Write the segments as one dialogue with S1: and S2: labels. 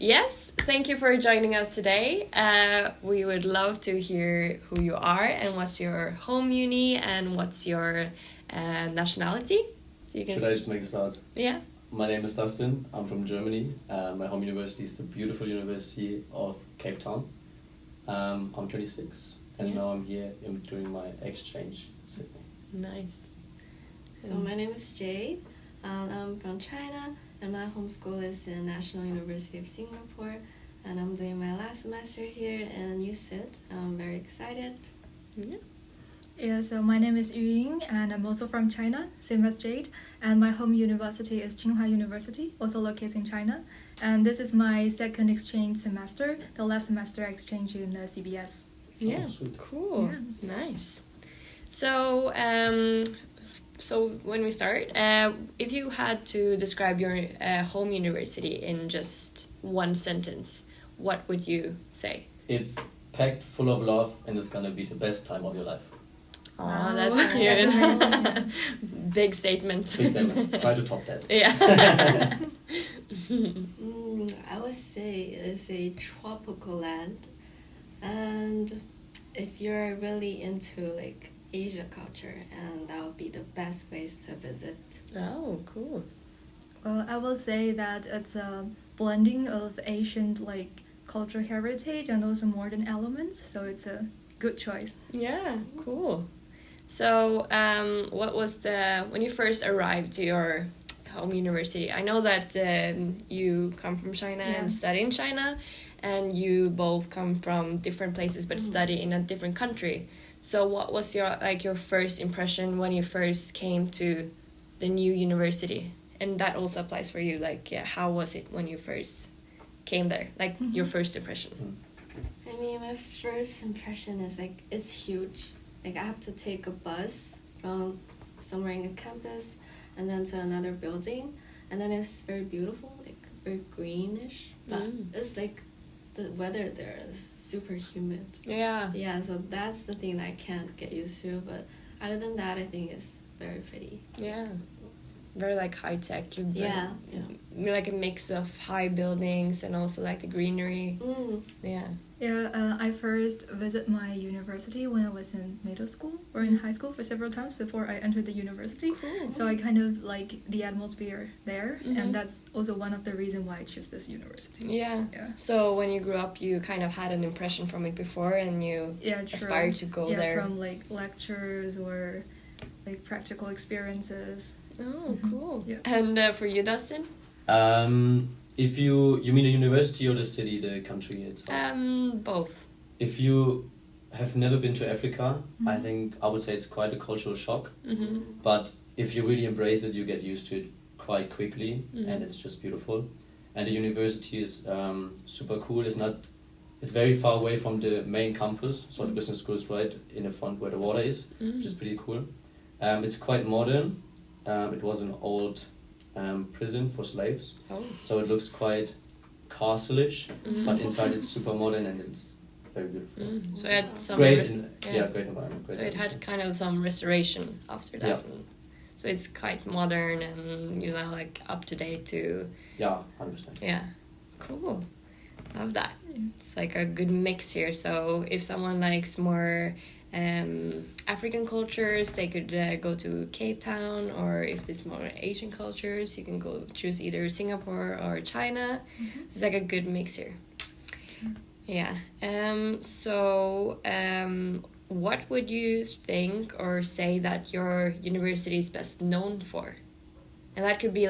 S1: Yes, thank you for joining us today. We would love to hear who you are and what's your home uni and what's your nationality. So you can
S2: Should I just make a start?
S1: Yeah.
S2: My name is Dustin. I'm from Germany. My home university is the beautiful University of Cape Town. I'm 26 and now I'm here doing my exchange in Sydney.
S1: Nice.
S3: So my name is Jade. I'm from China, and my home school is the National University of Singapore, and I'm doing my last semester here in UCIT. I'm very excited.
S4: Yeah, so my name is Yu Ying, and I'm also from China, same as Jade. And my home university is Tsinghua University, also located in China. And this is my second exchange semester, the last semester I exchanged in the CBS.
S1: Yeah,
S2: sweet.
S1: Cool.
S4: Yeah.
S1: Nice. So, so when we start, if you had to describe your home university in just one sentence, what would you say?
S2: It's packed full of love and it's gonna be the best time of your life.
S1: Oh,
S4: Wow.
S1: that's cute. Big statement.
S2: Big statement. Try to top that.
S1: Yeah.
S3: I would say it is a tropical land, and if you're really into like Asia culture, and that would be the best place to visit.
S1: Oh, cool.
S4: Well, I will say that it's a blending of Asian cultural heritage and also modern elements, so it's a good choice.
S1: Yeah, cool. So, what was when you first arrived to your home university? I know that you come from China and study in China, and you both come from different places but study in a different country. So, what was your first impression when you first came to the new university? And that also applies for you. How was it when you first came there? Your first impression.
S3: I mean, my first impression is it's huge. I have to take a bus from somewhere in a campus and then to another building, and then it's very beautiful, very greenish. But it's the weather there is super humid.
S1: Yeah.
S3: Yeah, so that's the thing that I can't get used to. But other than that, I think it's very pretty.
S1: Yeah. Very high tech.
S3: Yeah.
S1: A mix of high buildings and also the greenery. Yeah.
S4: Yeah, I first visit my university when I was in middle school or in high school for several times before I entered the university.
S1: Cool.
S4: So I kind of like the atmosphere there, and that's also one of the reasons why I chose this university.
S1: Yeah. So when you grew up, you kind of had an impression from it before, and you aspired to go there.
S4: Yeah, from lectures or practical experiences.
S1: Oh, cool.
S4: Yeah.
S1: And for you, Dustin?
S2: If you mean the university or the city, the country itself?
S1: Both.
S2: If you have never been to Africa, I would say it's quite a cultural shock. But if you really embrace it, you get used to it quite quickly, and it's just beautiful. And the university is super cool. It's very far away from the main campus, so the business school is right in the front where the water is, which is pretty cool. It's quite modern. It was an old prison for slaves, so it looks quite castle-ish, but inside it's super modern and it's very beautiful.
S1: So it had some
S2: great environment. Great
S1: so it had kind of some restoration after that.
S2: Yeah.
S1: So it's quite modern and up to date too.
S2: Yeah, 100%.
S1: Yeah, cool. Love that. It's a good mix here. So if someone likes more African cultures, they could go to Cape Town, or if it's more Asian cultures, you can choose either Singapore or China. It's a good mix here. Yeah. So what would you think or say that your university is best known for? And that could be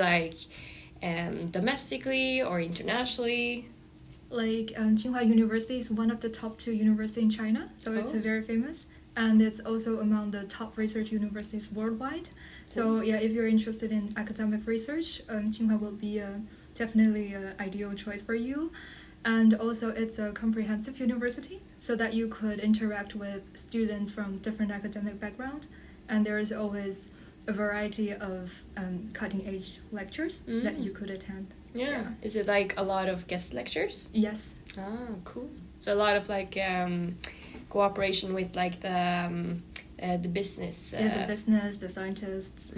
S1: domestically or internationally.
S4: Tsinghua University is one of the top 2 universities in China, so it's very famous. And it's also among the top research universities worldwide. So if you're interested in academic research, Tsinghua will be definitely an ideal choice for you. And also it's a comprehensive university, so that you could interact with students from different academic backgrounds. And there is always a variety of cutting-edge lectures that you could attend.
S1: Yeah. Is it a lot of guest lectures?
S4: Yes.
S1: Ah, cool. So a lot of cooperation with the business.
S4: The business, the scientists.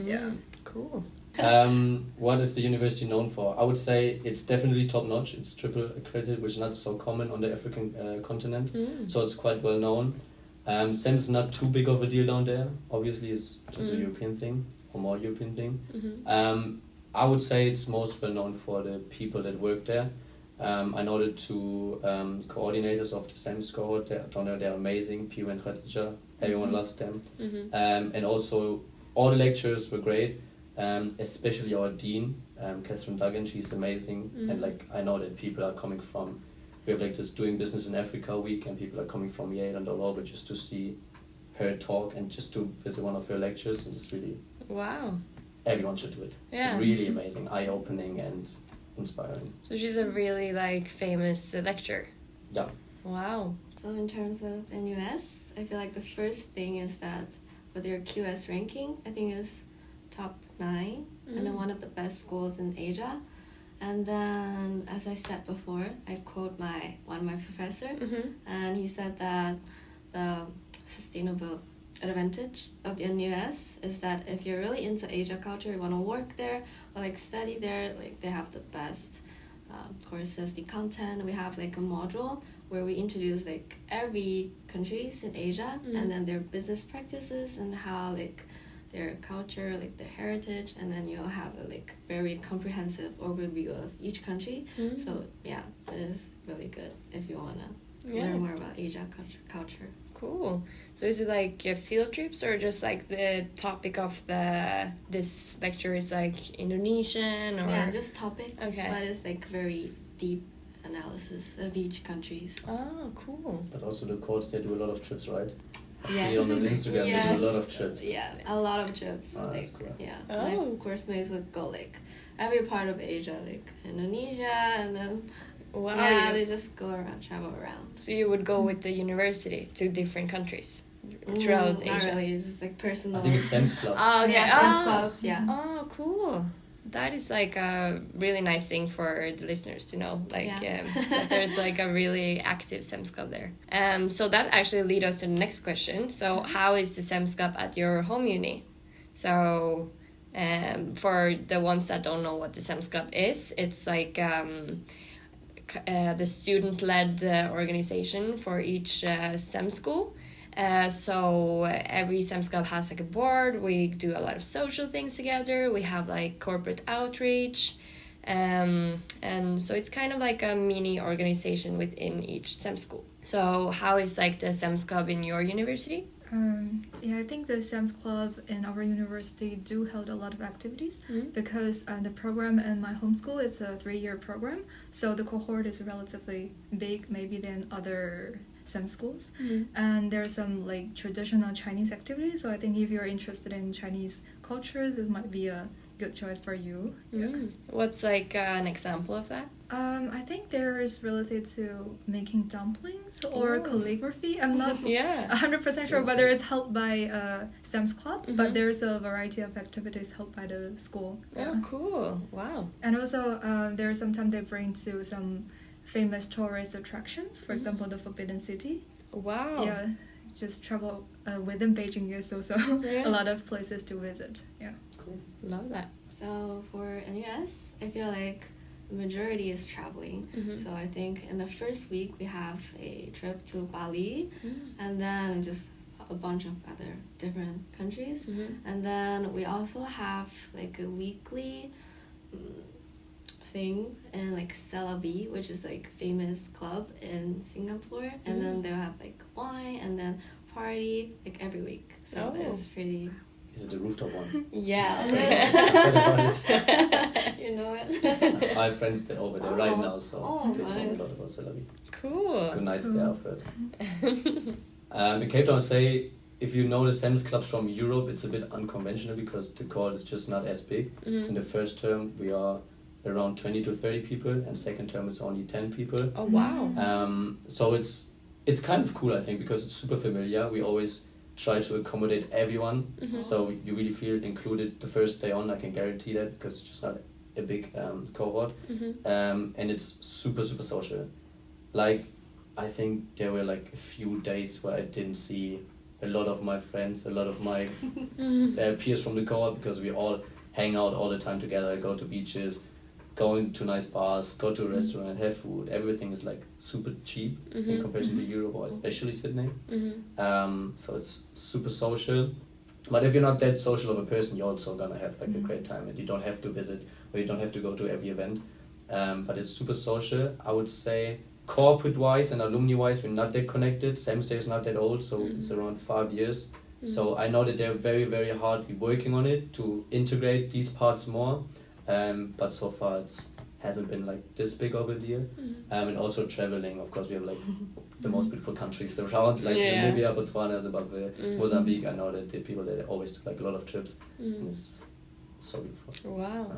S1: Cool.
S2: What is the university known for? I would say it's definitely top notch. It's triple accredited, which is not so common on the African continent. So it's quite well known. CEMS is not too big of a deal down there. Obviously, it's just a European thing, or more European thing. I would say it's most well known for the people that work there. I know the two coordinators of the CEMS cohort down there. They're amazing. Pio and Khadija. Everyone loves them. And also, all the lecturers were great. Especially our dean, Catherine Duggan. She's amazing. And like I know that people are coming from. We have like this Doing Business in Africa week, and people are coming from Yale and all over just to see her talk and just to visit one of her lectures. And it's really everyone should do it.
S1: Yeah.
S2: It's really amazing, eye-opening and inspiring.
S1: So she's a really like famous lecturer.
S2: Yeah.
S1: Wow.
S3: So in terms of NUS, I feel like the first thing is that for their QS ranking, I think is top 9 and then one of the best schools in Asia. And then, as I said before, I quote one of my professor, and he said that the sustainable advantage of the NUS is that if you're really into Asia culture, you want to work there or like study there, like they have the best courses, the content. We have like a module where we introduce like every countries in Asia and then their business practices and how like their culture, like their heritage, and then you'll have a like very comprehensive overview of each country. So yeah, it is really good if you wanna learn more about Asia culture.
S1: Cool. So is it like field trips or just like the topic of this lecture is like Indonesian or?
S3: Yeah, just topics.
S1: Okay.
S3: But it's like very deep analysis of each countries.
S1: Oh, cool.
S2: But also the courts, they do a lot of trips, right?
S3: Yes.
S2: See on his Instagram, they do a lot of trips.
S3: Yeah, a lot of trips.
S2: Oh,
S3: like,
S2: that's cool.
S3: Yeah,
S1: Oh.
S3: my course mates would go like every part of Asia, like Indonesia, and then
S1: Wow.
S3: yeah, they just go around, travel around.
S1: So you would go with the university to different countries throughout Asia?
S3: Not really, it's just like personal.
S2: I think it's CEMS Club.
S1: Oh, okay.
S3: Yeah, CEMS clubs, yeah.
S1: Oh, cool. That is like a really nice thing for the listeners to know, like that there's like a really active CEMS club there. So that actually leads us to the next question. So how is the CEMS club at your home uni? So for the ones that don't know what the CEMS club is, it's like the student-led organization for each CEMS school. So every CEMS club has like a board. We do a lot of social things together. We have like corporate outreach, and so it's kind of like a mini organization within each CEMS school. So how is like the CEMS club in your university?
S4: Yeah, I think the CEMS club in our university do hold a lot of activities because the program in my home school is a 3-year program, so the cohort is relatively big, maybe than other CEMS schools. And there's some like traditional Chinese activities, so I think if you're interested in Chinese culture, this might be a good choice for you.
S1: What's like an example of that?
S4: I think there is related to making dumplings or calligraphy. I'm not 100% sure whether it's held by CEMS Club, but there's a variety of activities held by the school.
S1: Oh, cool. Wow.
S4: And also, there's sometimes they bring to some famous tourist attractions, for example, the Forbidden City.
S1: Wow.
S4: Yeah, just travel within Beijing is also a lot of places to visit. Yeah.
S2: Cool.
S1: Love that.
S3: So for NUS, I feel like the majority is traveling. So I think in the first week we have a trip to Bali, and then just a bunch of other different countries. And then we also have like a weekly thing in like Celavi, which is like famous club in Singapore. And then they'll have like wine and then party like every week. So it's pretty...
S2: Is it the rooftop one?
S3: Yeah. You know it.
S2: I have friends that over there right now, so they told me a lot about Celavi.
S1: Cool.
S2: Good night stay, Alfred. In Cape Town, say, if you know the CEMS clubs from Europe, it's a bit unconventional because the cohort is just not as big. In the first term, we are around 20 to 30 people, and second term, it's only 10 people.
S1: Oh, wow.
S2: So it's kind of cool, I think, because it's super familiar. We always try to accommodate everyone, so you really feel included the first day on. I can guarantee that because it's just not a big cohort, and it's super social. Like, I think there were like a few days where I didn't see a lot of my friends, a lot of my peers from the cohort, because we all hang out all the time together, go to beaches, go to nice bars, go to a restaurant, have food. Everything is like super cheap in comparison to Europe or especially Sydney. So it's super social. But if you're not that social of a person, you're also gonna have like a great time, and you don't have to visit or you don't have to go to every event. But it's super social. I would say corporate-wise and alumni-wise, we're not that connected. CEMS Day is not that old, so it's around 5 years. So I know that they're very, very hard working on it to integrate these parts more. But so far it hasn't been like this big of a deal. And also traveling, of course, we have like the most beautiful countries around, like Namibia, Botswana, Zimbabwe, Mozambique. I know that the people there always do like a lot of trips. And it's so beautiful.
S1: Wow.
S2: Yeah.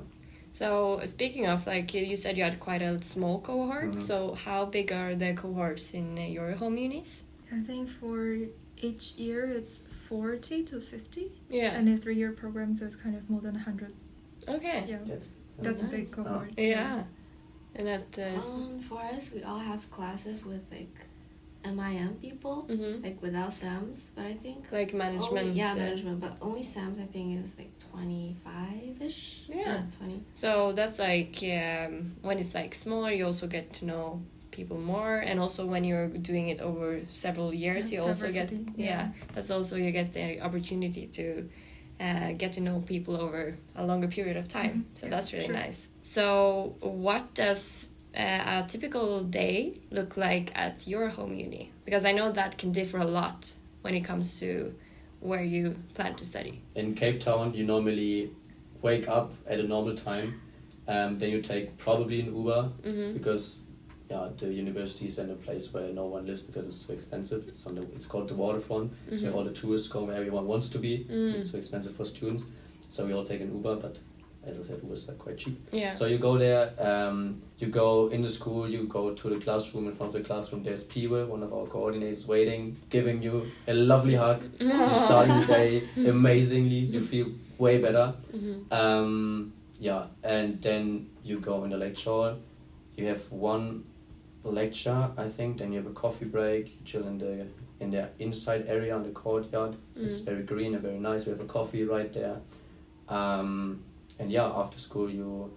S1: So speaking of, like you said, you had quite a small cohort. So how big are the cohorts in your home unis?
S4: I think for each year it's 40 to 50.
S1: Yeah.
S4: And a 3-year program, so it's kind of more than 100.
S1: Okay.
S4: Yeah.
S2: That's
S4: a big cohort.
S1: Yeah. And at
S3: for us, we all have classes with like MIM people, like without CEMS, but I think
S1: like management.
S3: Management, but only CEMS I think is like 25-ish.
S1: Yeah.
S3: 20.
S1: So that's like when it's like smaller, you also get to know people more, and also when you're doing it over several years, you also get that's also you get the opportunity to get to know people over a longer period of time. So that's really nice. So what does a typical day look like at your home uni? Because I know that can differ a lot when it comes to where you plan to study.
S2: In Cape Town, you normally wake up at a normal time, then you take probably an Uber because the university is in a place where no one lives because it's too expensive. It's called the waterfront. It's where all the tourists go, where everyone wants to be. It's too expensive for students, so we all take an Uber. But as I said, Ubers are quite cheap. Yeah. So you go there. You go in the school. You go to the classroom. In front of the classroom, there's Piwe, one of our coordinators, waiting, giving you a lovely hug. You're starting the day amazingly. You feel way better. And then you go in the lecture hall. You have one lecture, I think, then you have a coffee break, you chill in the inside area on the courtyard. It's very green and very nice. We have a coffee right there. And after school you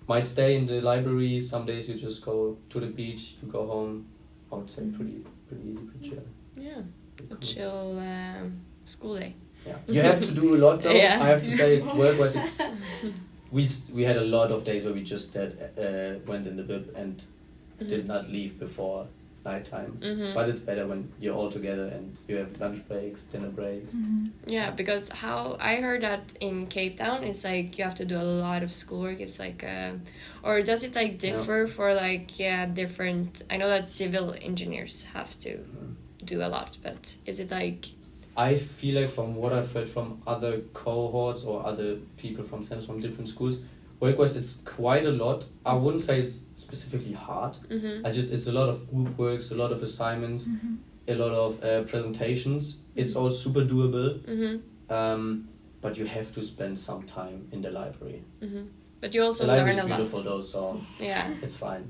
S2: might stay in the library. Some days you just go to the beach, you go home. I would say pretty easy, pretty chill.
S1: Yeah, a chill school day.
S2: Yeah, you have to do a lot though. I have to say, work-wise, it's we had a lot of days where we just went in the bib and did not leave before nighttime. But it's better when you're all together and you have lunch breaks, dinner breaks.
S1: Yeah, because how I heard that in Cape Town, it's like you have to do a lot of schoolwork. It's like, or does it like differ for like different? I know that civil engineers have to do a lot, but is it like?
S2: I feel like from what I've heard from other cohorts or other people from CEMS from different schools, work-wise it's quite a lot. I wouldn't say it's specifically hard. It's a lot of group works, a lot of assignments, a lot of presentations. It's all super doable. But you have to spend some time in the library.
S1: But you also
S2: the
S1: learn a lot.
S2: The library is beautiful though, so it's fine.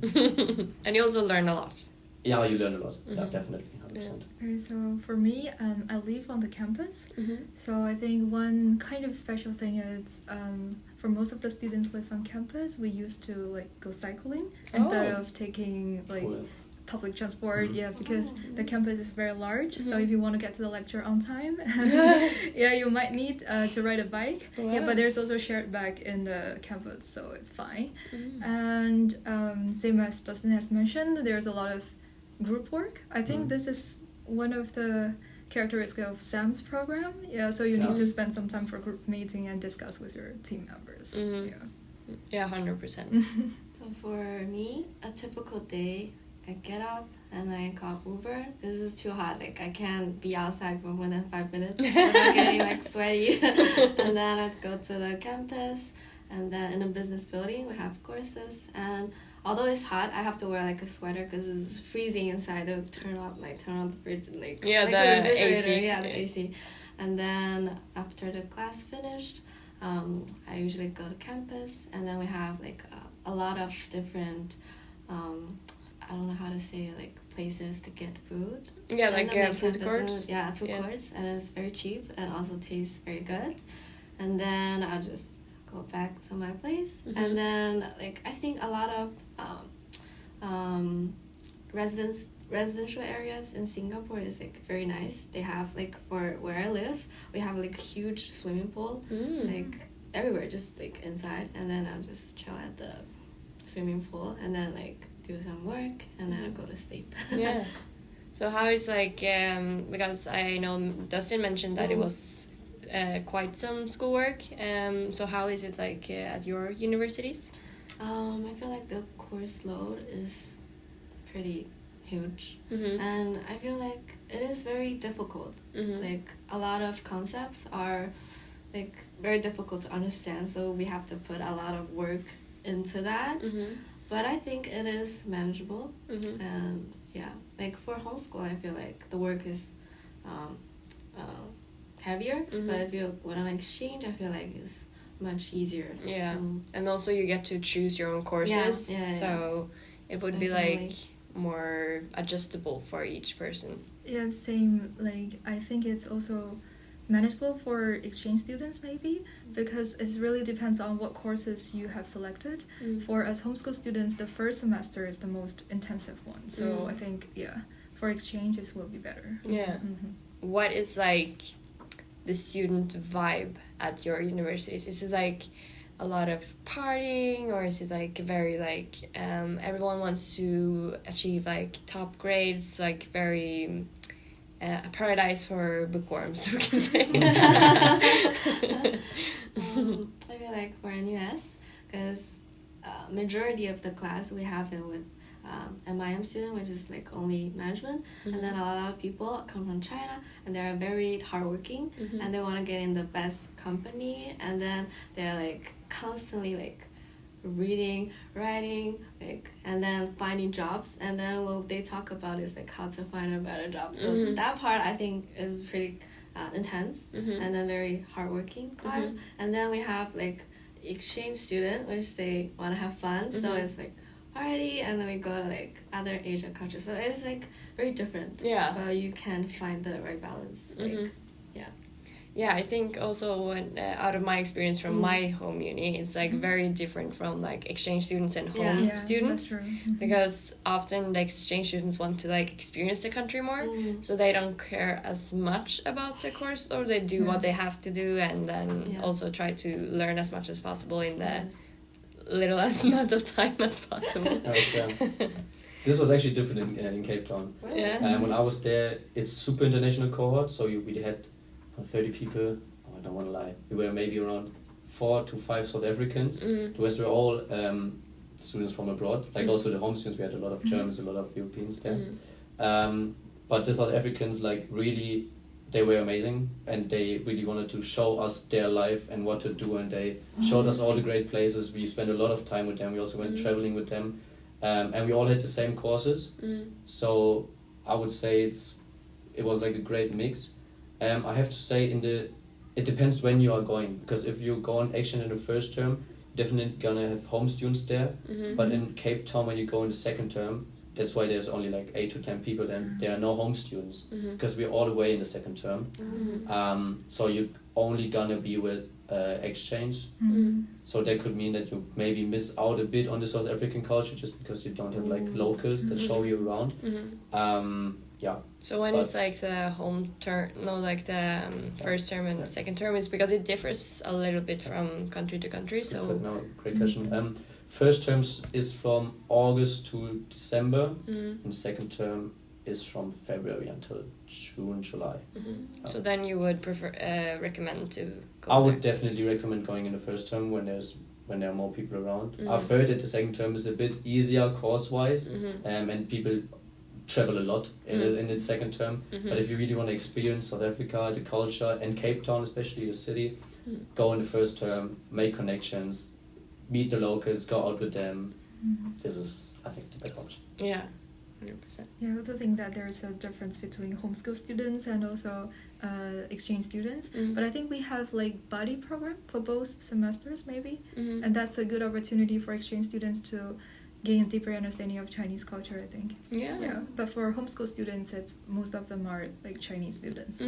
S1: And you also learn a lot.
S2: Yeah, you learn a lot. Yeah, definitely. 100%.
S4: Okay, so for me, I live on the campus. So I think one kind of special thing is for most of the students live on campus, we used to like go cycling instead of taking like public transport. Because the campus is very large. So if you want to get to the lecture on time, you might need to ride a bike. But there's also shared bike in the campus, so it's fine. And same as Dustin has mentioned, there's a lot of group work. I think this is one of the characteristics of CEMS program. So you need to spend some time for group meeting and discuss with your team members.
S1: 100%.
S3: So for me, a typical day, I get up and I call Uber. This is too hot. Like I can't be outside for more than 5 minutes without getting like sweaty. And then I go to the campus, and then in a business building we have courses. And although it's hot, I have to wear like a sweater because it's freezing inside. They'll turn on the fridge, the refrigerator, the AC. And then after the class finished, I usually go to campus, and then we have like a lot of different, I don't know how to say it, like places to get food.
S1: Yeah, like food courts.
S3: Food courts, and it's very cheap and also tastes very good. And then I'll just go back to my place. And then like I think a lot of residential areas in Singapore is like very nice. They have like, for where I live, we have like huge swimming pool like everywhere, just like inside, and then I'll just chill at the swimming pool and then like do some work and then I'll go to sleep.
S1: Yeah. So how it's like, because I know Dustin mentioned that it was quite some schoolwork. So how is it like at your universities?
S3: I feel like the course load is pretty huge, and I feel like it is very difficult. Like a lot of concepts are like very difficult to understand, so we have to put a lot of work into that. But I think it is manageable. And yeah, like for homeschool, I feel like the work is heavier, but if you went on exchange, I feel like it's much easier.
S1: Yeah. And also you get to choose your own courses, so it would be like more adjustable for each person.
S4: Yeah, same. Like I think it's also manageable for exchange students maybe, because it really depends on what courses you have selected. For us homeschool students, the first semester is the most intensive one, so I think for exchanges will be better.
S1: What is like the student vibe at your universities? Is it like a lot of partying, or is it like very like everyone wants to achieve like top grades, like very a paradise for bookworms, we can say?
S3: I feel like we're in US, because majority of the class we have it with MIM student, which is like only management, and then a lot of people come from China and they're very hardworking and they want to get in the best company, and then they're like constantly like reading, writing, like, and then finding jobs, and then what they talk about is like how to find a better job. So that part I think is pretty intense and then very hardworking vibe. And then we have like exchange student, which they want to have fun, so it's like party, and then we go to like other Asian countries, so it's like very different. But you can find the right balance. Like
S1: yeah, I think also when, out of my experience from my home uni, it's like very different from like exchange students and home students, because often the exchange students want to like experience the country more, so they don't care as much about the course, or they do what they have to do, and then also try to learn as much as possible in the little amount of time as possible.
S2: This was actually different in Cape Town. When I was there, it's super international cohort, so we had 30 people. I don't want to lie. We were maybe around 4 to 5 South Africans. The rest were all students from abroad. Like also the home students, we had a lot of Germans, a lot of Europeans there. But the South Africans, like really, they were amazing, and they really wanted to show us their life and what to do, and they showed us all the great places. We spent a lot of time with them. We also went traveling with them, and we all had the same courses. So I would say it was like a great mix. I have to say it depends when you are going, because if you go on exchange in the first term, definitely gonna have home students there. But in Cape Town, when you go in the second term, that's why there's only like 8 to 10 people, and there are no home students, because we're all away in the second term. So you're only gonna be with exchange. So that could mean that you maybe miss out a bit on the South African culture, just because you don't have like locals that show you around.
S1: So when it's like the home term, like the first term and second term, is because it differs a little bit from country to country. So
S2: great question. First term is from August to December, and second term is from February until June, July.
S1: So then you would recommend to go
S2: I would definitely recommend going in the first term when there are more people around. I've heard that the second term is a bit easier course-wise, and people travel a lot in its second term. But if you really want to experience South Africa, the culture, and Cape Town, especially the city, go in the first term, make connections, meet the locals, go out with them. This is, I think, the best option.
S1: 100%.
S4: Yeah, I also think that there's a difference between homeschool students and also exchange students. But I think we have like buddy program for both semesters maybe, and that's a good opportunity for exchange students to gain a deeper understanding of Chinese culture, I think. Yeah. But for homeschool students, most of them are like Chinese students.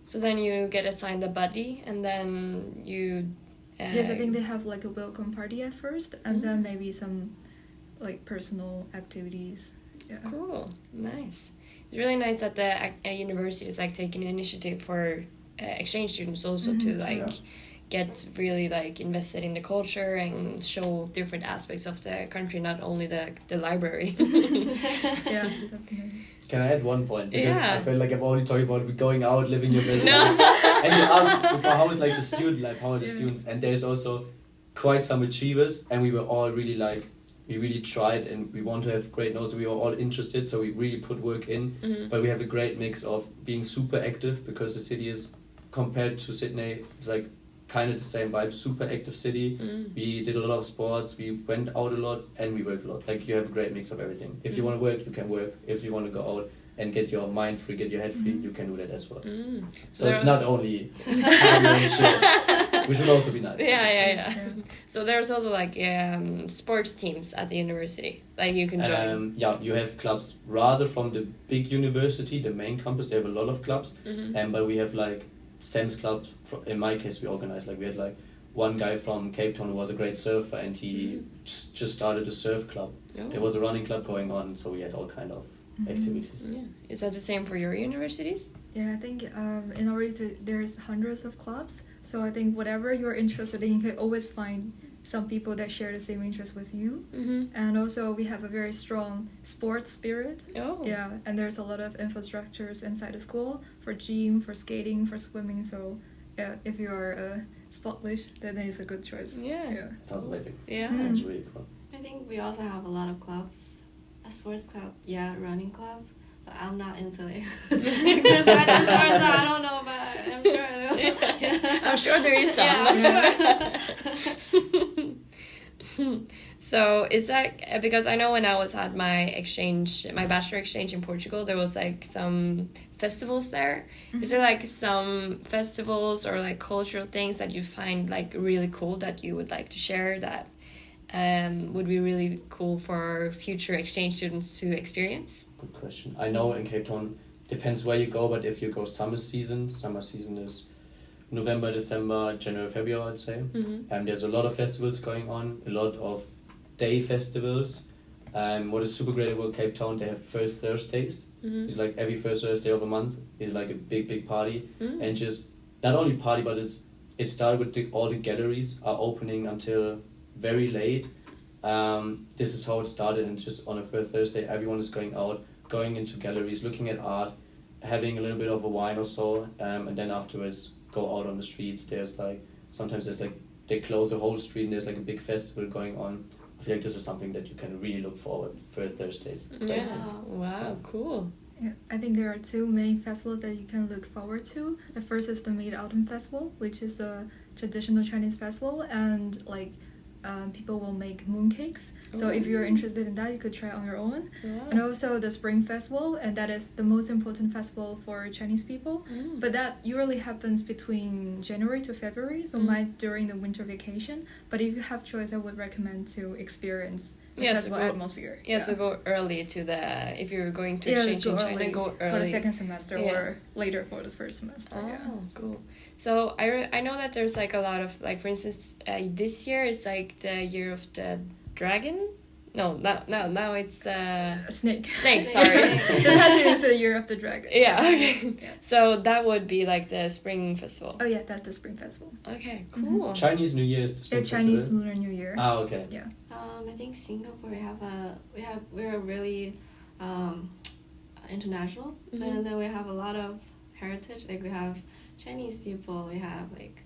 S1: So then you get assigned a buddy, and then you
S4: Yes, I think they have like a welcome party at first, and then maybe some like personal activities. Yeah.
S1: Cool, nice. It's really nice that the university is like taking initiative for exchange students also to like get really like invested in the culture and show different aspects of the country, not only the library.
S4: Yeah, definitely.
S2: Can I add one point? Because
S1: Yeah.
S2: I feel like I'm only talking about going out, living your best
S1: No.
S2: life. And you asked before, how is like the student life, how are the students? And there's also quite some achievers, and we were all really like, we really tried and we want to have great notes. We were all interested, so we really put work in. But we have a great mix of being super active, because the city is, compared to Sydney, it's like kind of the same vibe, super active city. We did a lot of sports, we went out a lot, and we worked a lot. Like, you have a great mix of everything. If you want to work, you can work. If you want to go out and get your mind free, get your head free, you can do that as well. So it's not only shit, which would also be nice.
S1: Yeah. So there's also like sports teams at the university, like you can join.
S2: Yeah, you have clubs rather from the big university, the main campus. They have a lot of clubs, but we have like CEMS clubs. In my case, we organized, like, we had like one guy from Cape Town who was a great surfer, and he just started a surf club. There was a running club going on, so we had all kind of activities.
S1: Yeah. Is that the same for your universities?
S4: Yeah, I think in our there's hundreds of clubs, so I think whatever you're interested in, you can always find some people that share the same interest with you. And also we have a very strong sports spirit. Yeah, and there's a lot of infrastructures inside the school for gym, for skating, for swimming. So yeah, if you're sportlish, then it's a good choice. Yeah.
S2: Sounds amazing.
S1: Yeah.
S2: Sounds really cool.
S3: I think we also have a lot of clubs. A sports club, running club. But I'm not into like exercise and sports, so I don't know, but I'm sure.
S1: I'm sure there is some.
S3: Yeah, I'm sure.
S1: So is that because I know when I was at my bachelor exchange in Portugal, there was like some festivals there. Is there like some festivals or like cultural things that you find like really cool that you would like to share that would be really cool for future exchange students to experience?
S2: Good question. I know in Cape Town, depends where you go, but if you go summer season is November, December, January, February, I'd say. And there's a lot of festivals going on, a lot of day festivals. What is super great about Cape Town, they have first Thursdays. It's like every first Thursday of a month is like a big party. And just not only party, but it started with all the galleries are opening until very late. This is how it started, and just on a first Thursday everyone is going out, going into galleries, looking at art, having a little bit of a wine or so, and then afterwards go out on the streets. There's like, sometimes there's like, they close the whole street and there's like a big festival going on. I feel like this is something that you can really look forward for Thursdays.
S1: Yeah. Wow, cool.
S4: Yeah, I think there are two main festivals that you can look forward to. The first is the Mid-Autumn Festival, which is a traditional Chinese festival, and like people will make mooncakes. So if you're interested in that, you could try it on your own. And also the Spring Festival, and that is the most important festival for Chinese people. But that usually happens between January to February, so during the winter vacation. But if you have choice, I would recommend to experience the festival atmosphere.
S1: So go early to if you're going to exchange in China, go early.
S4: For the second semester or later for the first semester.
S1: Cool. So I know that there's like a lot of, like, for instance, this year is like the year of the dragon. No, now it's the
S4: snake.
S1: Snake, sorry.
S4: The past year is the year of the dragon.
S1: Yeah, okay. Yeah. So that would be like the spring festival.
S4: Oh yeah, that's the spring festival.
S1: Okay, cool.
S2: Chinese New Year is the spring festival.
S4: Chinese Lunar New Year.
S2: Okay.
S4: Yeah.
S3: I think Singapore we're really international, and then we have a lot of heritage. Like we have Chinese people, we have like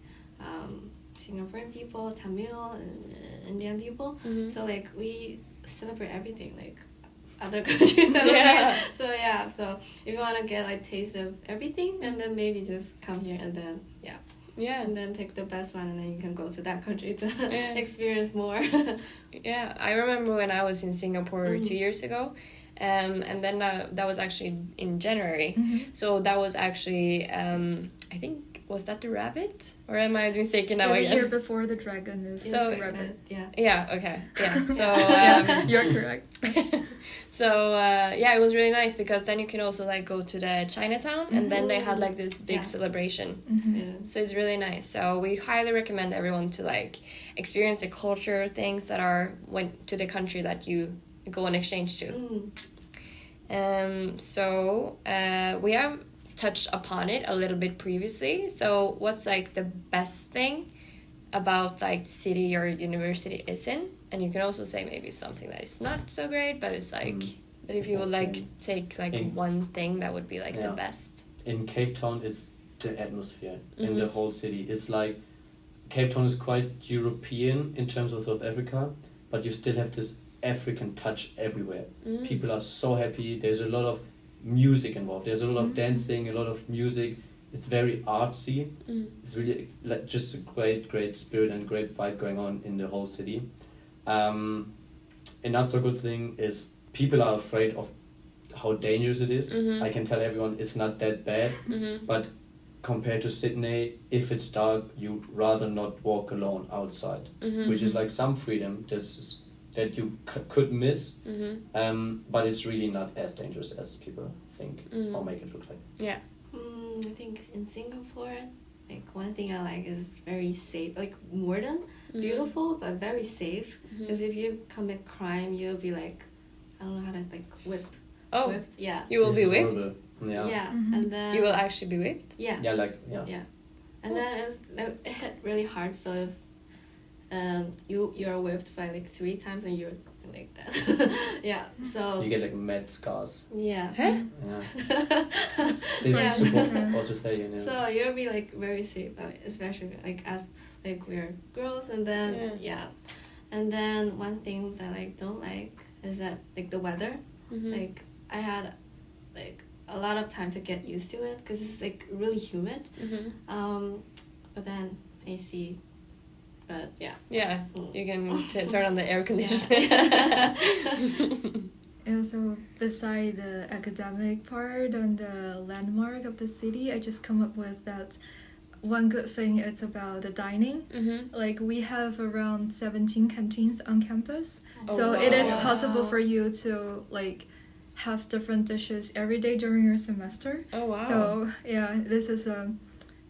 S3: Singaporean people, Tamil, and Indian people. So like we celebrate everything like other countries celebrate. So if you want to get like taste of everything, and then maybe just come here and then and then pick the best one, and then you can go to that country to experience more.
S1: I remember when I was in Singapore 2 years ago. And then that was actually in January. So that was actually I think, was that the rabbit? Or am I mistaken now
S4: The
S1: again?
S4: year before the dragon is
S1: So-
S4: the rabbit.
S3: Yeah.
S1: Yeah, okay. Yeah. So,
S4: You're correct.
S1: so yeah, it was really nice because then you can also like go to the Chinatown and then they had like this big
S3: Yeah.
S1: celebration.
S3: Yes.
S1: So it's really nice. So we highly recommend everyone to like experience the culture, things that are went to the country that you go on exchange to. So we have touched upon it a little bit previously. So what's like the best thing about like the city your university is in? And you can also say maybe something that is not so great, but it's like, but if you would like take like one thing that would be like the best.
S2: In Cape Town, it's the atmosphere in the whole city. It's like Cape Town is quite European in terms of South Africa, but you still have this African touch everywhere. People are so happy. There's a lot of music involved. There's a lot of dancing, a lot of music. It's very artsy. It's really like just a great spirit and great vibe going on in the whole city. Another good thing is people are afraid of how dangerous it is. I can tell everyone it's not that bad, but compared to Sydney, if it's dark, you'd rather not walk alone outside, which is like some freedom that you could miss, but it's really not as dangerous as people think or make it look like.
S1: Yeah.
S3: I think in Singapore, like one thing I like is very safe, like modern, beautiful, but very safe. Because if you commit crime, you'll be like, I don't know how to like whipped. Yeah.
S1: You will be
S2: This is
S1: whipped?
S2: horrible. Yeah.
S3: Yeah, and then
S1: You will actually be whipped?
S3: Yeah.
S2: Yeah, like yeah.
S3: Yeah, and then it hit really hard. So if you are whipped by like 3 times and you're like that, yeah. So
S2: You get like mad scars.
S3: yeah.
S1: Huh?
S2: Yeah. It's
S3: Yeah.
S2: super Australian. Yeah.
S3: So you'll be like very safe, especially like as like we're girls, and then and then one thing that I don't like is that like the weather. Like I had like a lot of time to get used to it because it's like really humid. But then AC, but yeah.
S1: Yeah,
S3: Mm.
S1: you can turn on the air conditioning.
S4: And also, beside the academic part and the landmark of the city, I just come up with that one good thing it's about the dining. Like we have around 17 canteens on campus, so it is
S3: wow.
S4: possible for you to like have different dishes every day during your semester.
S1: Oh, wow.
S4: So yeah, this is a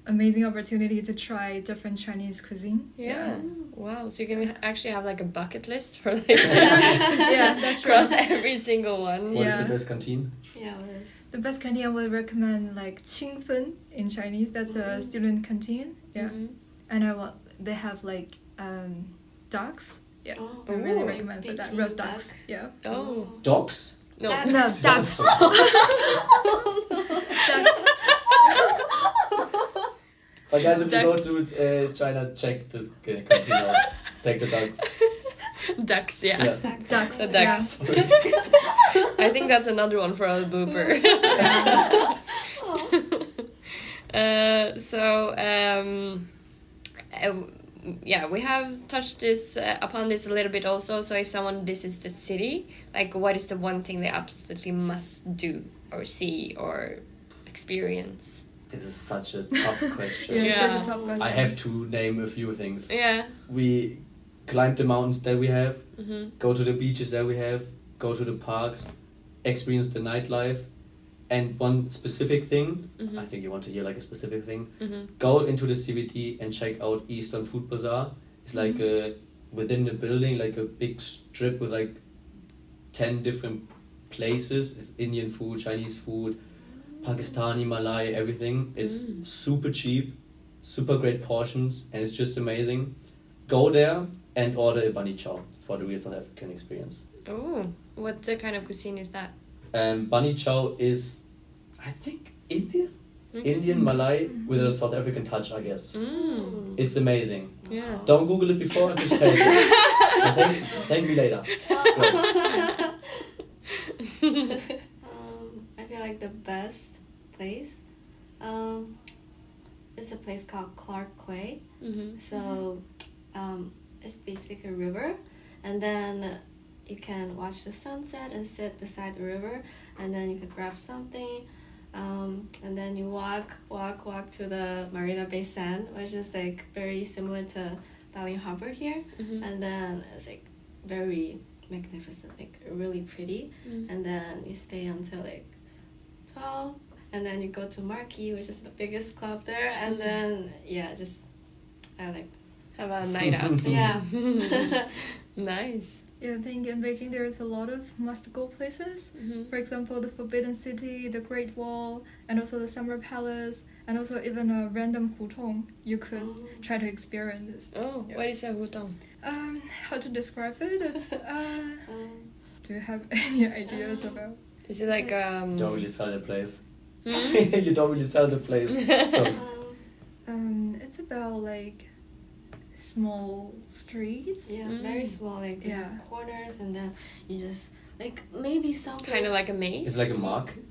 S4: amazing opportunity to try different Chinese cuisine.
S1: Yeah. Wow. So you can actually have like a bucket list for like
S4: Yeah, that's true.
S1: across every single one.
S2: What is
S4: Yeah.
S2: the best canteen?
S3: Yeah, it is.
S4: The best canteen I would recommend like 清分 in Chinese. That's a student canteen. Yeah, and they have like ducks. Yeah,
S3: Oh,
S4: I really
S1: Ooh.
S4: recommend for that
S3: Baking
S4: roast
S3: duck.
S4: ducks. Yeah,
S1: Oh.
S2: Dogs?
S1: No.
S4: no ducks.
S2: But guys, if
S1: Duck.
S2: you go to China, check this canteen out. Take the ducks.
S1: Ducks, yeah.
S2: Yeah.
S4: Ducks.
S1: The ducks. I think that's another one for our blooper. Yeah, we have touched this upon this a little bit also. So if someone visits the city, like what is the one thing they absolutely must do or see or experience?
S2: This is such a tough question.
S4: Yeah,
S1: Yeah.
S4: such a tough question.
S2: I have to name a few things.
S1: Yeah.
S2: We climb the mountains that we have, go to the beaches that we have, go to the parks, experience the nightlife, and one specific thing, I think you want to hear like a specific thing, go into the CBD and check out Eastern Food Bazaar. It's like within the building, like a big strip with like 10 different places. It's Indian food, Chinese food, Pakistani, Malay, everything. It's super cheap, super great portions, and it's just amazing. Go there and order a bunny chow for the real South African experience.
S1: Oh, what kind of cuisine is that?
S2: Bunny chow is, I think, Indian Malay with a South African touch, I guess. It's amazing.
S1: Yeah.
S2: Don't Google it before, just taste it. Thank me later.
S3: I feel like the best place is a place called Clark Quay. So it's basically a river, and then you can watch the sunset and sit beside the river, and then you could grab something. And then you walk to the Marina Bay Sand, which is like very similar to Dalian Harbor here. And then it's like very magnificent, like really pretty. And then you stay until like 12, and then you go to Marquee, which is the biggest club there. And then I like
S1: Have a night out.
S3: yeah.
S1: Nice.
S4: Yeah, I think in Beijing there's a lot of must-go places. For example, the Forbidden City, the Great Wall, and also the Summer Palace, and also even a random hutong you could try to experience this.
S1: Oh,
S4: Yeah.
S1: what is a hutong?
S4: How to describe it? It's, do you have any ideas about?
S1: Is it like
S2: You don't really sell the place.
S1: Hmm?
S2: You don't really sell the place. So,
S4: It's about like small streets.
S3: Yeah, very small, like you have
S4: Yeah.
S3: corners, and then you just like maybe some
S1: Kind of like a maze?
S2: it's like a market.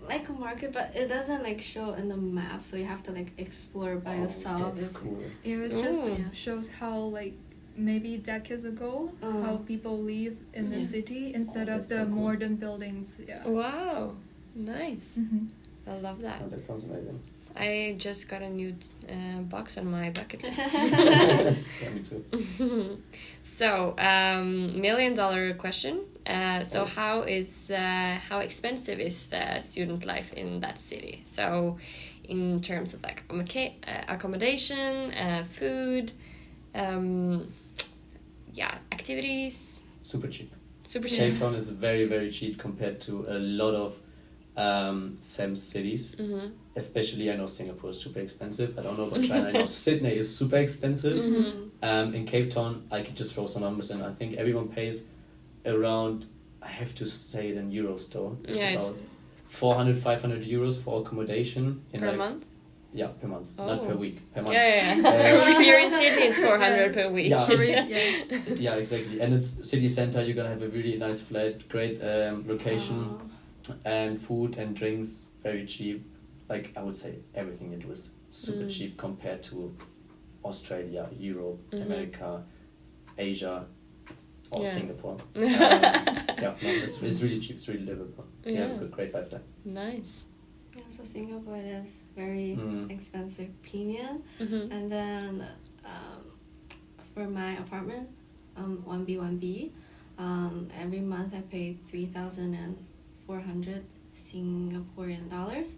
S3: like a market, but it doesn't like show in the map, so you have to like explore by yourself.
S2: That's
S3: It's-
S2: cool.
S4: Yeah, it's just
S1: Oh.
S4: shows how like maybe decades ago how people live in the
S3: Yeah.
S4: city instead
S2: Oh,
S4: of
S2: that's
S4: the
S2: so cool.
S4: modern buildings. Yeah.
S1: Wow. Nice. I love that.
S2: Oh, that sounds amazing.
S1: I just got a new box on my bucket list.
S2: Yeah, me too.
S1: So, $1 million question. So,
S2: Oh.
S1: how expensive is the student life in that city? So, in terms of like accommodation, food, activities.
S2: Super cheap.
S1: Super cheap.
S2: Cape Town is very, very cheap compared to a lot of CEMS cities. Especially, I know Singapore is super expensive. I don't know about China. I know Sydney is super expensive. In Cape Town, I could just throw some numbers in. I think everyone pays around, I have to say it in euros though. It's about 400, 500 euros for accommodation.
S1: Per month?
S2: Yeah, per month. Not per
S1: Oh.
S2: week, per month.
S1: Yeah. If you're in Sydney, it's 400 per week.
S2: Yeah, it's-
S4: Yeah.
S2: Yeah, exactly. And it's city center. You're gonna have a really nice flat, great location, and food and drinks very cheap. Like I would say, everything you do is super cheap compared to Australia, Europe, America, Asia, or
S1: Yeah.
S2: Singapore. Yeah, no, it's really cheap. It's really livable. You have a
S1: Yeah.
S2: good, great life there.
S1: Nice.
S3: Yeah, so Singapore is very expensive opinion.
S1: Mm-hmm.
S3: And then for my apartment, 1B, every month I pay 3,400 Singaporean dollars,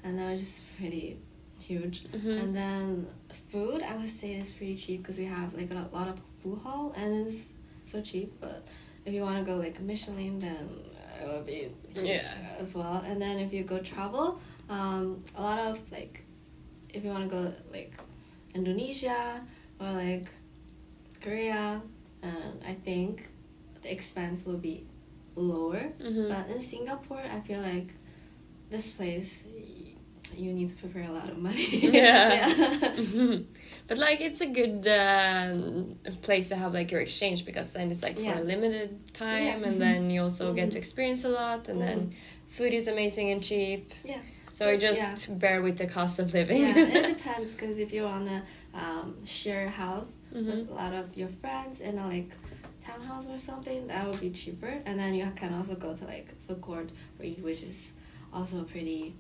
S3: and that was just pretty huge. And then food, I would say it's pretty cheap because we have like a lot of food hall and it's so cheap. But if you want to go like Michelin, then it would be huge as well. And then if you go travel, a lot of like, if you want to go like Indonesia or like Korea, and I think the expense will be lower. But in Singapore, I feel like this place you need to prepare a lot of money.
S1: But like it's a good place to have like your exchange, because then it's like for a limited time, and then you also get to experience a lot, and then food is amazing and cheap. So you just bear with the cost of living.
S3: It depends, because if you want to share a house with a lot of your friends in a like townhouse or something, that would be cheaper. And then you can also go to like food court or eat, which is also pretty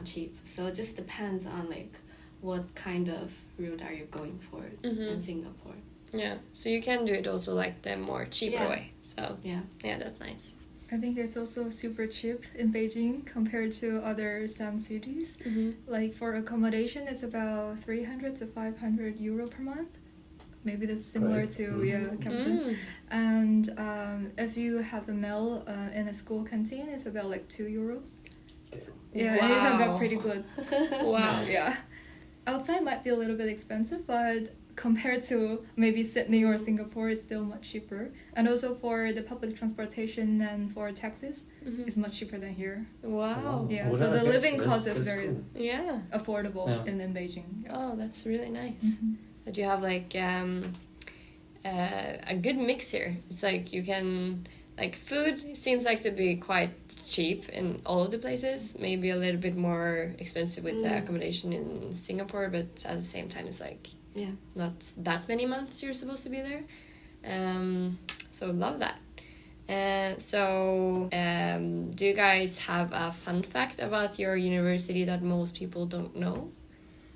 S3: cheap. So it just depends on like what kind of route are you going for in Singapore.
S1: Yeah, so you can do it also like the more cheaper way. So yeah, that's nice.
S4: I think it's also super cheap in Beijing compared to other some cities. Like for accommodation, it's about 300 to 500 euro per month. Maybe that's similar to capital. And if you have a meal in a school canteen, it's about like 2 euros. Yeah, and you can get pretty good.
S1: Wow.
S4: Yeah. Outside might be a little bit expensive, but compared to maybe Sydney or Singapore, it's still much cheaper. And also for the public transportation and for taxis, it's much cheaper than here.
S1: Wow.
S4: Yeah,
S2: Well,
S4: so
S2: then I
S4: the
S2: guess
S4: living cost
S2: that's
S4: is very
S2: cool.
S1: Yeah.
S4: affordable in Beijing. Yeah.
S1: Oh, that's really nice. That you have like a good mix here. It's like you can, like, food seems like to be quite cheap in all of the places. Maybe a little bit more expensive with the accommodation in Singapore, but at the same time, it's like not that many months you're supposed to be there. So love that. Do you guys have a fun fact about your university that most people don't know?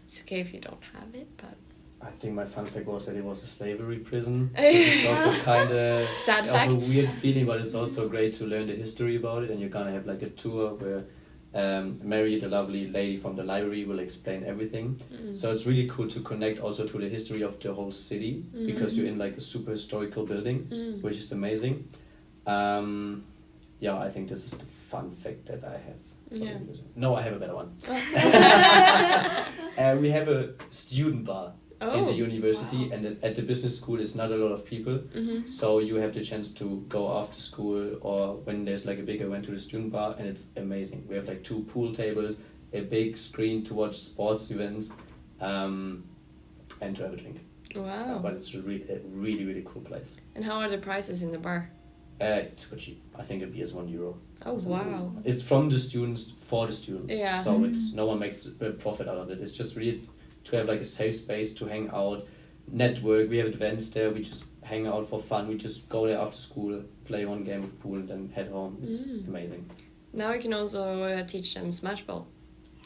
S1: It's okay if you don't have it, but
S2: I think my fun fact was that it was a slavery prison. It's also kind of
S1: sad
S2: a
S1: facts.
S2: weird feeling, but it's also great to learn the history about it. And you're gonna have like a tour where Mary, the lovely lady from the library, will explain everything. So it's really cool to connect also to the history of the whole city because you're in like a super historical building, which is amazing. I think this is the fun fact that I have.
S1: Yeah.
S2: No, I have a better one. We have a student bar in the university, and at the business school it's not a lot of people, so you have the chance to go after school or when there's like a big event to the student bar, and it's amazing. We have like 2 pool tables, a big screen to watch sports events, and to have a drink.
S1: Wow.
S2: But it's a really cool place.
S1: And how are the prices in the bar?
S2: It's super cheap. I think a beer is €1.
S1: Oh, wow.
S2: It's from the students for the students.
S1: Yeah.
S2: So it's no one makes a profit out of it. It's just really to have like a safe space to hang out, network. We have events there. We just hang out for fun. We just go there after school, play 1 game of pool, and then head home. It's amazing.
S1: Now we can also teach them Smash Ball.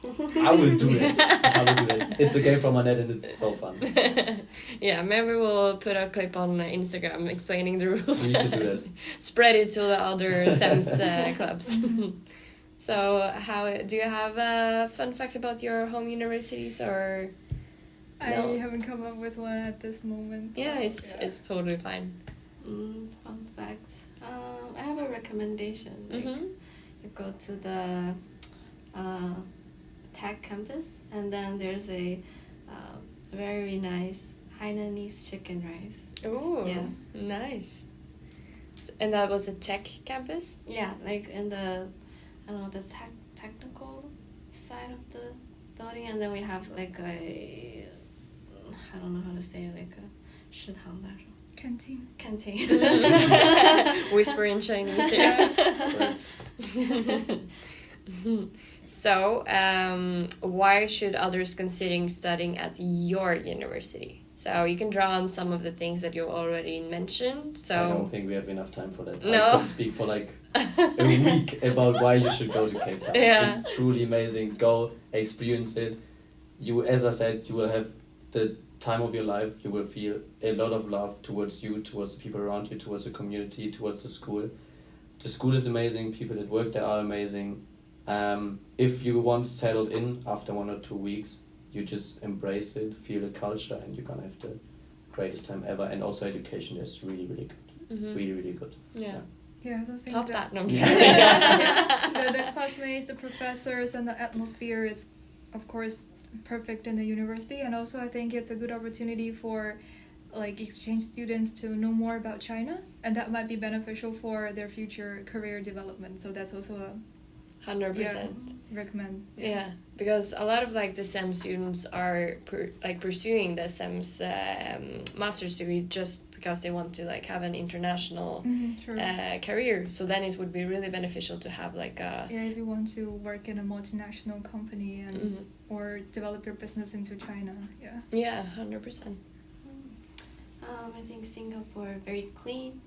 S2: I will do it. It's a game from my net and it's so fun.
S1: Yeah, maybe we'll put a clip on Instagram explaining the rules.
S2: We should do that.
S1: Spread it to the other CEMS clubs. So, how do you have a fun fact about your home universities or?
S4: I
S1: No.
S4: haven't come up with one at this moment.
S1: Yeah,
S4: so,
S1: it's totally fine.
S3: Fun fact. I have a recommendation. Like, you go to the tech campus, and then there's a very nice Hainanese chicken rice.
S1: Oh,
S3: Yeah.
S1: Nice. And that was a tech campus?
S3: Yeah, like in the, I don't know, the technical side of the building, and then we have like a, I don't know how to say it, like a 食堂那种
S4: Canteen.
S3: canteen.
S1: Whisper in Chinese. Yeah. So, why should others considering studying at your university? So you can draw on some of the things that you already mentioned. So
S2: I don't think we have enough time for that.
S1: No.
S2: I could speak for like a week about why you should go to Cape Town.
S1: Yeah.
S2: It's truly amazing. Go experience it. You, as I said, you will have the time of your life. You will feel a lot of love towards you, towards the people around you, towards the community, towards the school. The school is amazing. People that work there are amazing. If you once settled in after 1 or 2 weeks, you just embrace it, feel the culture, and you're gonna have the greatest time ever. And also education is really good. Really good.
S1: yeah.
S4: Yeah, the thing
S1: Top that. No, I'm
S2: Yeah.
S1: sorry.
S4: the classmates, the professors, and the atmosphere is, of course, perfect in the university. And also, I think it's a good opportunity for like exchange students to know more about China, and that might be beneficial for their future career development. So that's also a
S1: 100%.
S4: recommend.
S1: Yeah, because a lot of like the CEMS students are pursuing the CEMS master's degree just because they want to like have an international
S4: Sure.
S1: career. So then it would be really beneficial to have like a
S4: Yeah, if you want to work in a multinational company and or develop your business into China. Yeah.
S1: 100%.
S3: I think Singapore, very clean,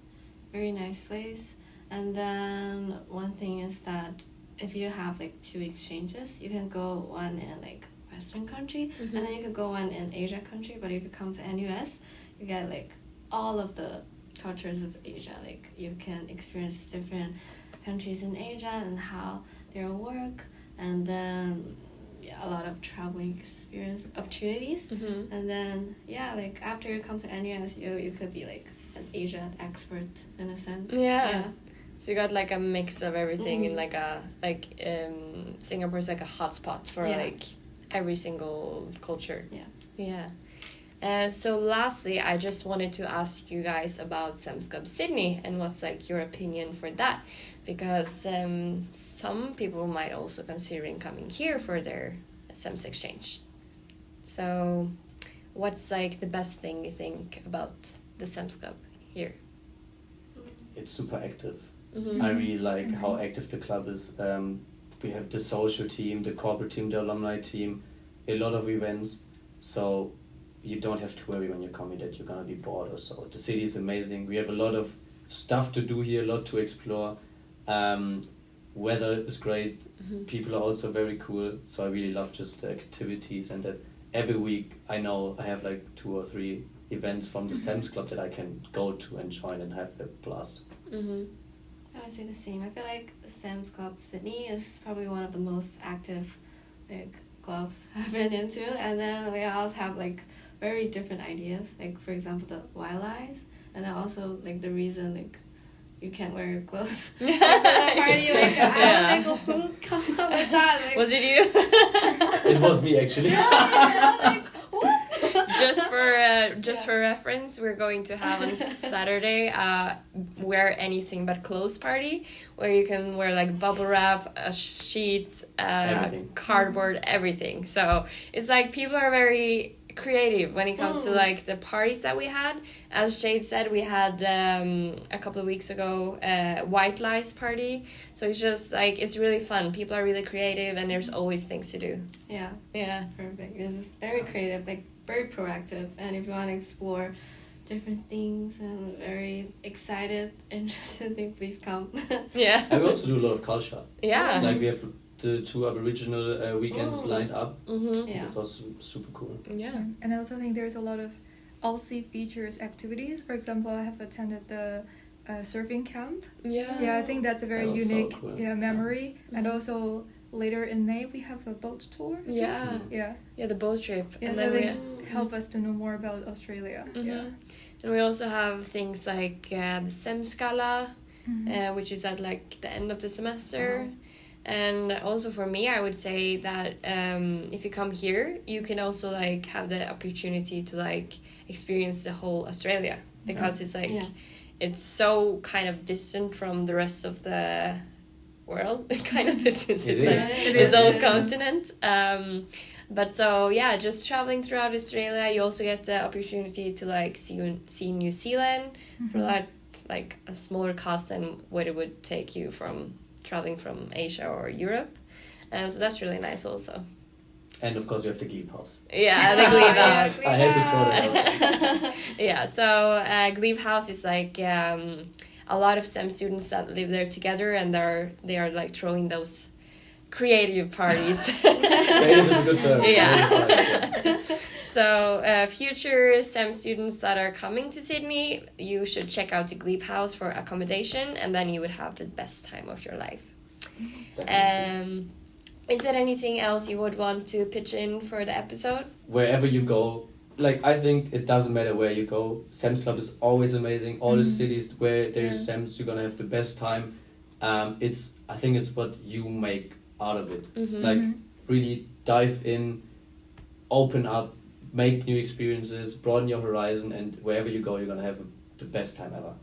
S3: very nice place. And then one thing is that if you have like 2 exchanges, you can go one in like Western country, and then you can go one in Asia country. But if you come to NUS, you get like all of the cultures of Asia. Like you can experience different countries in Asia and how their work, and then a lot of traveling experience opportunities. And then like after you come to NUS, you could be like an Asia expert in a sense.
S1: Yeah. So you got like a mix of everything in like Singapore's like a hotspot for like every single culture. Yeah. So lastly, I just wanted to ask you guys about CEMS Club Sydney and what's like your opinion for that, because some people might also considering coming here for their CEMS exchange. So what's like the best thing you think about the CEMS Club here?
S2: It's super active. I really like how active the club is. We have the social team, the corporate team, the alumni team, a lot of events. So you don't have to worry when you're coming that you're gonna be bored or so. The city is amazing. We have a lot of stuff to do here, a lot to explore. Weather is great. People are also very cool. So I really love just the activities, and that every week I know I have like 2 or 3 events from the CEMS club that I can go to and join and have a blast.
S3: I would say the same. I feel like the CEMS Club Sydney is probably one of the most active like clubs I've been into, and then we all have like very different ideas. Like for example, the wildlife, and then also like the reason like you can't wear your clothes at the party. Like I was like, who come up with that? Like,
S1: Was it you?
S2: It was me actually.
S3: like, what?
S1: Just for reference, we're going to have on Saturday wear anything but clothes party, where you can wear like bubble wrap, a sheet,
S2: Everything.
S1: cardboard, everything. So it's like people are very creative when it comes to like the parties that we had. As Jade said, we had a couple of weeks ago white lies party. So it's just like it's really fun. People are really creative, and there's always things to do.
S3: Yeah.
S1: Yeah.
S3: Perfect. It's very creative, like very proactive, and if you want to explore different things and very excited, interested thing, please come.
S1: Yeah.
S2: And we also do a lot of culture.
S1: Yeah.
S2: Like we have the 2 Aboriginal weekends lined up.
S3: Yeah.
S2: It's also super cool.
S1: Yeah.
S4: And I also think there's a lot of Aussie features activities. For example, I have attended the surfing camp.
S1: Yeah.
S4: Yeah, I think that's a very
S2: That was so
S4: unique
S2: cool.
S4: memory. And also later in May we have a boat tour. I think.
S1: Yeah.
S4: Yeah.
S1: Yeah, the boat trip.
S4: Yeah,
S1: And
S4: so
S1: then
S4: they help us to know more about Australia. Yeah.
S1: And we also have things like the CEMS Gala, which is at like the end of the semester. And also for me, I would say that if you come here, you can also like have the opportunity to like experience the whole Australia, because it's like it's so kind of distant from the rest of the world. Kind of it's
S2: It
S1: like
S2: is.
S1: its own continent. But so yeah, just traveling throughout Australia, you also get the opportunity to like see New Zealand for like a smaller cost than what it would take you from traveling from Asia or Europe. So that's really nice also.
S2: And of course, you have the Glebe House.
S1: Yeah, the Glebe House.
S2: I had to throw that out.
S1: Yeah, so Glebe House is like a lot of STEM students that live there together, and they are like throwing those creative parties.
S2: Creative is a good term.
S1: Yeah. So future STEM students that are coming to Sydney, you should check out the Glebe House for accommodation, and then you would have the best time of your life. Is there anything else you would want to pitch in for the episode?
S2: Wherever you go, like I think it doesn't matter where you go. CEMS Club is always amazing. All the cities where there's CEMS, you're gonna have the best time. I think it's what you make out of it. Like really dive in, open up, make new experiences, broaden your horizon, and wherever you go, you're gonna have the best time ever.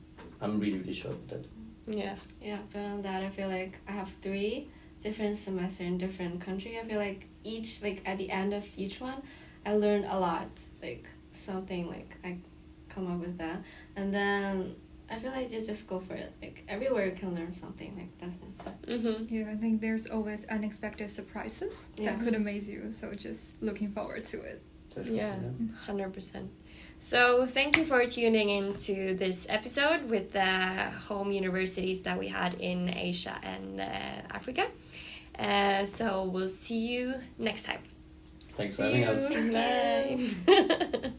S2: I'm really, really sure of that.
S1: Yeah.
S3: Yeah, but on that, I feel like I have 3 different semesters in different country. I feel like each, like at the end of each one, I learned a lot, like something like I come up with that, and then I feel like you just go for it. Like everywhere you can learn something. Like that's it.
S4: Yeah, I think there's always unexpected surprises that could amaze you. So just looking forward to it.
S2: Definitely,
S1: Yeah, 100%. So thank you for tuning in to this episode with the home universities that we had in Asia and Africa. So we'll see you next time.
S2: Thanks for having us.
S1: Bye.